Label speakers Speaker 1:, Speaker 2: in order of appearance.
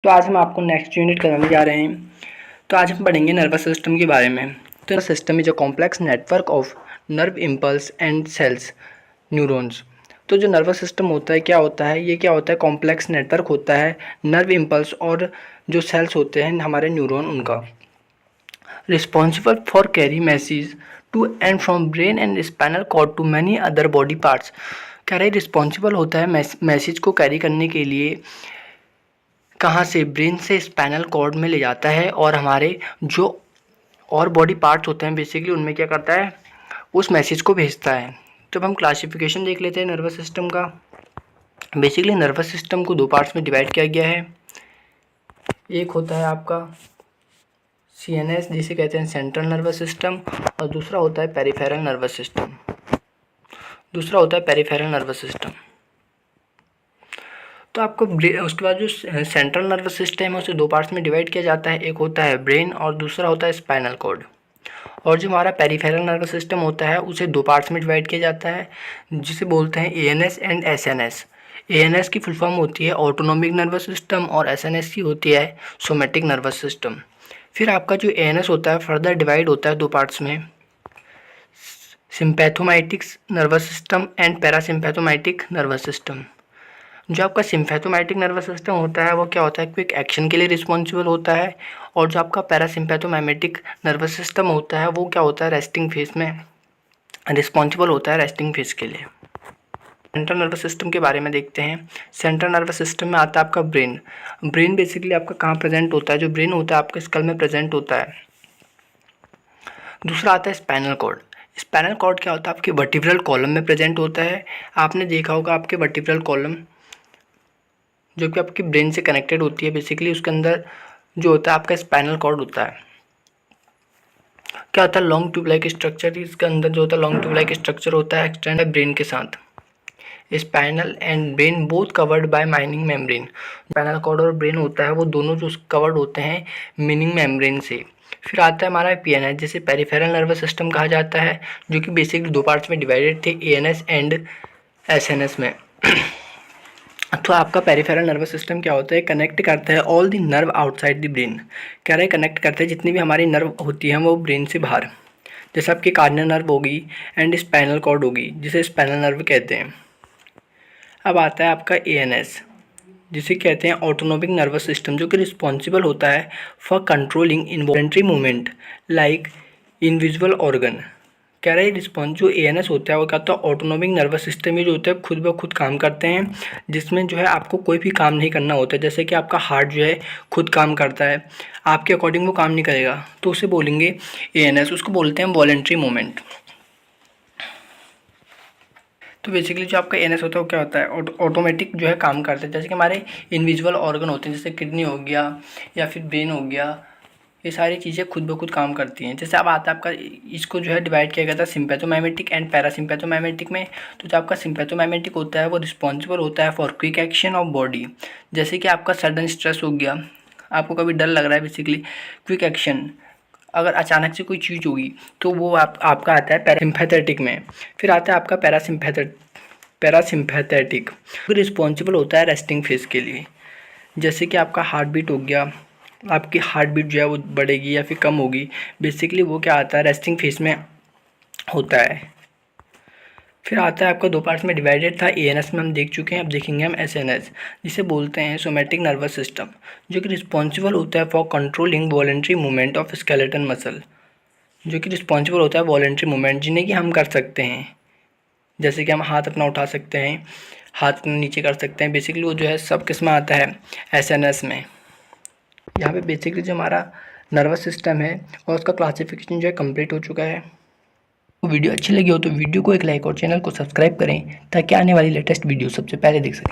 Speaker 1: तो आज हम आपको नेक्स्ट यूनिट कराने जा रहे हैं। तो आज हम पढ़ेंगे नर्वस सिस्टम के बारे में। तो nervous system is a complex network of nerve impulse and cells neurons. तो जो नर्वस सिस्टम होता है क्या होता है, ये क्या होता है, कॉम्प्लेक्स नेटवर्क होता है नर्व इम्पल्स और जो सेल्स होते हैं हमारे न्यूरॉन उनका, responsible for carry message to and from brain and spinal cord to many other body parts. कह रहे रिस्पॉन्सिबल होता है मैसेज को कैरी करने के लिए, कहाँ से, ब्रेन से स्पाइनल कॉर्ड में ले जाता है और हमारे जो और बॉडी पार्ट्स होते हैं बेसिकली उनमें क्या करता है, उस मैसेज को भेजता है। तो अब हम क्लासिफिकेशन देख लेते हैं नर्वस सिस्टम का। बेसिकली नर्वस सिस्टम को दो पार्ट्स में डिवाइड किया गया है। एक होता है आपका CNS जिसे कहते हैं सेंट्रल नर्वस सिस्टम, और दूसरा होता है पेरिफेरल नर्वस सिस्टम। तो आपको उसके बाद जो सेंट्रल नर्वस सिस्टम है उसे दो पार्ट्स में डिवाइड किया जाता है। एक होता है ब्रेन और दूसरा होता है स्पाइनल कॉर्ड। और जो हमारा पेरिफेरल नर्वस सिस्टम होता है उसे दो पार्ट्स में डिवाइड किया जाता है, जिसे बोलते हैं ANS एंड SNS। ANS की फुल फॉर्म होती है ऑटोनॉमिक नर्वस सिस्टम और SNS की होती है सोमेटिक नर्वस सिस्टम। फिर आपका जो ANS होता है फर्दर डिवाइड होता है दो पार्ट्स में, sympathomimetic nervous system and parasympathomimetic nervous system. जो आपका सिम्पैथोमैटिक नर्वस सिस्टम होता है वो क्या होता है, क्विक एक्शन के लिए रिस्पॉन्सिबल होता है। और जो आपका पैरासिम्पैथोमाइमेटिक नर्वस सिस्टम होता है वो क्या होता है, रेस्टिंग फेज में रिस्पॉन्सिबल होता है, रेस्टिंग फेज के लिए। सेंट्रल नर्वस सिस्टम के बारे में देखते हैं। सेंट्रल नर्वस सिस्टम में आता है आपका ब्रेन। ब्रेन बेसिकली आपका कहाँ प्रेजेंट होता है, जो ब्रेन होता है आपके स्कल में प्रेजेंट होता है। दूसरा आता है स्पाइनल कॉर्ड। स्पाइनल कॉर्ड क्या होता है, आपके वर्टिब्रल कॉलम में प्रेजेंट होता है। आपने देखा होगा आपके वर्टिब्रल कॉलम जो कि आपकी ब्रेन से कनेक्टेड होती है, बेसिकली उसके अंदर जो होता है आपका स्पाइनल कॉर्ड होता है। क्या होता है, लॉन्ग ट्यूब लाइक स्ट्रक्चर, इसके अंदर जो होता है लॉन्ग ट्यूब लाइक स्ट्रक्चर होता है, एक्सटेंड ब्रेन के साथ। Spinal and brain both covered by mining membrane. Spinal cord और ब्रेन होता है वो दोनों जो कवर्ड होते हैं मिनिंग मेम्ब्रेन से। फिर आता है हमारा PNS जिसे पेरिफेरल नर्वस सिस्टम कहा जाता है, जो कि बेसिकली दो पार्ट्स में डिवाइडेड थे, ANS एंड SNS में। तो आपका पेरिफेरल नर्वस सिस्टम क्या होता है, कनेक्ट करता है all the nerve outside the brain. कह रहे कनेक्ट करते हैं जितनी भी हमारी नर्व होती हैं वो ब्रेन से बाहर, जैसे आपकी कार्डियल नर्व होगी एंड स्पाइनल कॉर्ड होगी जिसे स्पाइनल नर्व कहते हैं। अब आता है आपका ANS जिसे कहते हैं ऑटोनोमिक नर्वस सिस्टम, जो कि रिस्पॉन्सिबल होता है for controlling involuntary movement like individual organ. कह रहे हैं रिस्पॉन्स जो ANS होता है वो क्या होता है, ऑटोनोमिक नर्वस सिस्टम में जो होता है खुद ब खुद काम करते हैं, जिसमें जो है आपको कोई भी काम नहीं करना होता है। जैसे कि आपका हार्ट जो है खुद काम करता है, आपके अकॉर्डिंग वो काम नहीं करेगा तो उसे बोलेंगे ANS, उसको बोलते हैं वॉलेंट्री मूवमेंट। तो बेसिकली जो आपका ANS होता है वो क्या होता है, ऑटोमेटिक जो है काम करता है। जैसे कि हमारे इनविजुअल ऑर्गन होते हैं, जैसे किडनी हो गया या फिर ब्रेन हो गया, ये सारी चीज़ें खुद ब खुद काम करती हैं। जैसे अब आता है आपका, इसको जो है डिवाइड किया गया था सिम्पैथोमाइमेटिक एंड पैरासिम्पैथोमाइमेटिक में। तो जो आपका सिम्पैथोमाइमेटिक होता है वो रिस्पॉन्सिबल होता है for quick action of body. जैसे कि आपका सडन स्ट्रेस हो गया, आपको कभी डर लग रहा है, बेसिकली क्विक एक्शन, अगर अचानक से कोई चीज़ होगी तो वो आपका आता है पैरासिम्पैथेटिक में। फिर आता है आपका पैरासिम्पैथेटिक रिस्पॉन्सिबल होता है रेस्टिंग फेज के लिए। जैसे कि आपका हार्ट बीट हो गया, आपकी हार्ट बीट जो है वो बढ़ेगी या फिर कम होगी, बेसिकली वो क्या आता है, रेस्टिंग फेज में होता है। फिर आता है आपका दो पार्ट्स में डिवाइडेड था, ANS में हम देख चुके हैं, अब देखेंगे हम SNS जिसे बोलते हैं सोमेटिक नर्वस सिस्टम, जो कि रिस्पॉन्सिबल होता है for controlling voluntary movement of skeleton muscle. जो कि रिस्पॉन्सिबल होता है वॉलेंट्री मूवमेंट जिन्हें कि हम कर सकते हैं, जैसे कि हम हाथ अपना उठा सकते हैं, हाथ नीचे कर सकते हैं, बेसिकली वो जो है सब किस में आता है, SNS में। यहाँ पे बेसिकली जो हमारा नर्वस सिस्टम है और उसका क्लासिफिकेशन जो है कंप्लीट हो चुका है। तो वीडियो अच्छी लगी हो तो वीडियो को एक लाइक और चैनल को सब्सक्राइब करें ताकि आने वाली लेटेस्ट वीडियो सबसे पहले देख सकें।